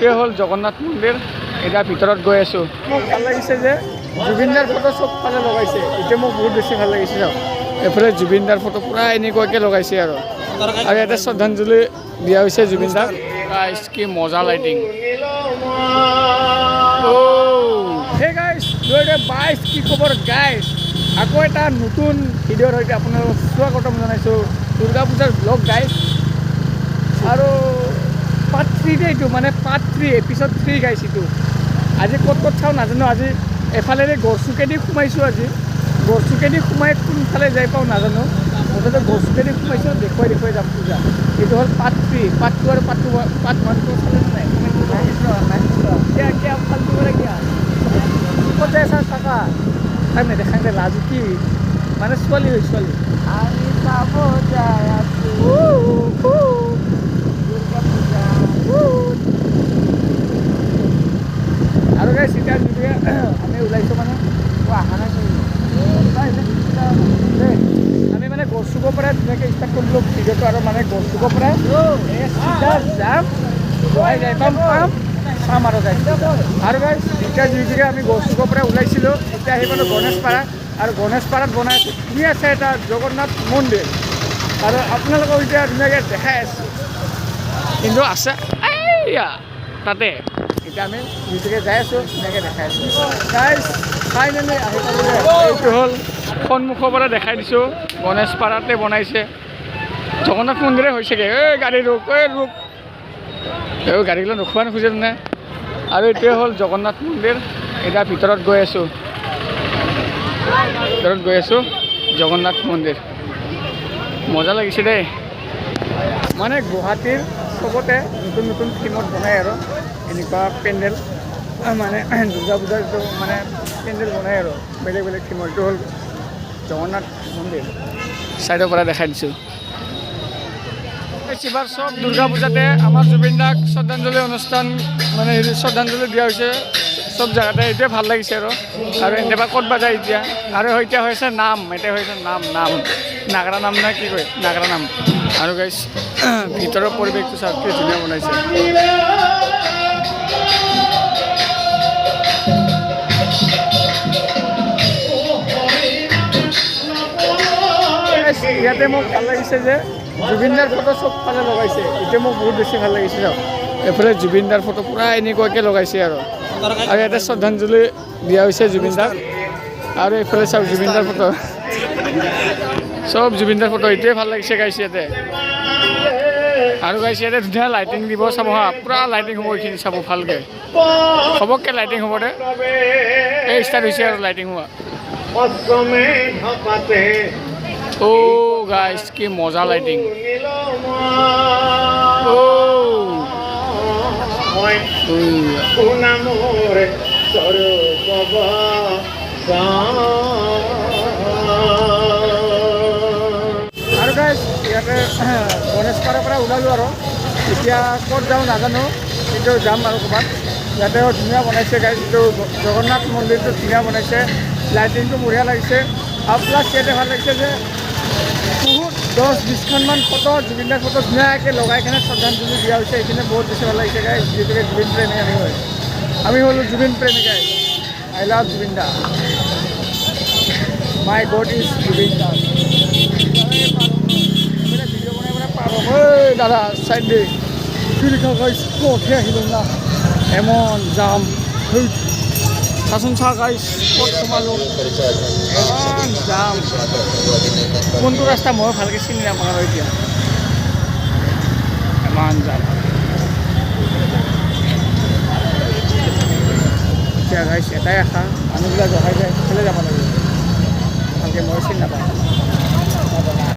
এইটোৱে হ'ল জগন্নাথ মন্দিৰ। এতিয়া ভিতৰত গৈ আছোঁ। মোক ভাল লাগিছে যে জুবিনদাৰ ফটো চবফালে লগাইছে। এতিয়া মোক বহুত বেছি ভাল লাগিছে ন। এইফালে জুবিনদাৰ ফটো পূৰা এনেকুৱাকৈ লগাইছে আৰু ইয়াতে শ্ৰদ্ধাঞ্জলি দিয়া হৈছে জুবিনদাক। গাইছ কি মজা লাইটিং। সেই গাইছ 2022 কি খবৰ গাইছ। আকৌ এটা নতুন ভিডিঅ'ৰ সৈতে আপোনালোকক স্বাগতম জনাইছোঁ। দুৰ্গা পূজাৰ ব্লগ গাইছ আৰু পাৰ্ট 3 এইটো মানে পাৰ্ট 3 এপিছড 3 গাইছ এইটো। আজি ক'ত চাওঁ নাজানো। আজি এফালেৰে গড়চুকেদি সোমাইছোঁ। আজি গড়চুকেদি সোমাই কোনফালে যাই পাওঁ নাজানো। মুঠতে গড়চুকেদি সোমাইছোঁ। দেখুৱাই যাম পূজা। এইটো হ'ল পাৰ্ট 3। পাৰ্ট 2 আৰু পাৰ্ট 1টো চালে নাই क्या फालतू करे क्या ক'ত যাই আছা কাকা তাই নেদেখাই দে লাজু কি মানে ছোৱালী হৈ ছোৱালী আমি চাব যাই আছোঁ দুৰ্গা পূজা আৰু গাইছ এতিয়া যিটোৱে আমি ওলাইছোঁ মানে অহা নাই আমি মানে গড়চুকৰ পৰা ধুনীয়াকৈ ষ্টাৰ্ট কৰিলোঁ ভিডিঅ'টো আৰু মানে গড়চুকৰ পৰা চিধা যাম যাই পাম চাম আৰু গাইছ আৰু গাইছ এতিয়া যিটোকে আমি গড়চুকৰ পৰা ওলাইছিলোঁ এতিয়া আহি পালোঁ গণেশপাৰা আৰু গণেশপাৰাত বনাই আছোঁ ধুনীয়া আছে এটা জগন্নাথ মন্দিৰ আৰু আপোনালোকক এতিয়া ধুনীয়াকৈ দেখাই আছোঁ কিন্তু আছে এইয়া তাতে এতিয়া আমি যিটোকে যাই আছোঁ ধুনীয়াকৈ দেখাই আছোঁ গাইছ ফাইনেলি আহি পালোঁ এইটো হ'ল সন্মুখৰ পৰা দেখাই দিছোঁ গণেশপাৰাতে বনাইছে জগন্নাথ মন্দিৰে হৈছেগৈ গাড়ী ৰোক গাড়ীগিলা নোখোৱা নোখোজে নে আৰু এইটোৱে হ'ল জগন্নাথ মন্দিৰ এতিয়া ভিতৰত গৈ আছোঁ জগন্নাথ মন্দিৰ মজা লাগিছে দেই মানে গুৱাহাটীৰ চবতে নতুন নতুন থিমত বনায় আৰু এনেকুৱা পেণ্ডেল মানে দুৰ্গা পূজাৰ মানে পেণ্ডেল বনায় আৰু বেলেগ বেলেগ থিমৰ এইটো হ'ল জগন্নাথ মন্দিৰ ছাইডৰ পৰা দেখাই দিছোঁ এইবাৰ চব দুৰ্গা পূজাতে আমাৰ জুবিনদাক শ্ৰদ্ধাঞ্জলি অনুষ্ঠান মানে শ্ৰদ্ধাঞ্জলি দিয়া হৈছে চব জেগাতে এইটোৱে ভাল লাগিছে আৰু এনেকুৱা ক'ত বা যায় এতিয়া আৰু এতিয়া হৈছে নাম এতিয়া হৈছে নাম নাগৰা নাম নে কি কয় নাগৰা নাম আৰু গাইছ ভিতৰৰ পৰিৱেশটো চাওক কি ধুনীয়া বনাইছে ইয়াতে মোক ভাল লাগিছে যে জুবিনদাৰ ফটো চবফালে লগাইছে এতিয়া মোক বহুত বেছি ভাল লাগিছে ন এইফালে জুবিনদাৰ ফটো পূৰা এনেকুৱাকৈ লগাইছে আৰু ইয়াতে শ্ৰদ্ধাঞ্জলি দিয়া হৈছে জুবিনদাক আৰু এইফালে চাওক জুবিনদাৰ ফটো চব জুবিনদাৰ ফটো এইটোৱে ভাল লাগিছে গাইছে ইয়াতে আৰু গাইছে ইয়াতে ধুনীয়া লাইটিং দিব চাব হা পূৰা লাইটিং হ'ব এইখিনি চাব ভালকৈ সবকৈ লাইটিং হ'ব দে এই ষ্টাৰ্ট হৈছে আৰু লাইটিং হোৱা গাইছ কি মজা লাইটিং আৰু গাইছ ইয়াতে গণেশপাৰাৰ পৰা ওলালোঁ আৰু এতিয়া ক'ত যাওঁ নাজানো কিন্তু যাম আৰু ক'ৰবাত ইয়াতে ধুনীয়া বনাইছে গাইছ এইটো জগন্নাথ মন্দিৰটো ধুনীয়া বনাইছে লাইটিংটো বঢ়িয়া লাগিছে আৰু প্লাছ ইয়াতে ভাল লাগিছে যে বহুত 10-20খনমান ফটো জুবিনদাৰ ফটো ধুনীয়াকৈ লগাই কিনে শ্ৰদ্ধাঞ্জলি দিয়া হৈছে এইখিনি বহুত বেছি ভাল লাগিছে গাইছ যিহেতুকে জুবিন প্ৰেমী আমি হ'লোঁ জুবিন প্ৰেমী গাইছ আই লাভ জুবিন দা মাই গড ইজ জুবিন দা ভিডিঅ' বনাই পাৰ দাদা চাইড দে কি লিখা গাইছ ক'তহে আহিলোঁ না এমন যাম চাচোন চা গাইছ ক'ত সোমালোঁ ইমান যাম কোনটো ৰাস্তা মই ভালকৈ চিনি নাপাওঁ এতিয়া ইমান যাম এতিয়া গাইছ এটাই আশা মানুহবিলাক জহাই যায় সেইফালে যাব লাগিব ভালকৈ মই চিনি নাপাওঁ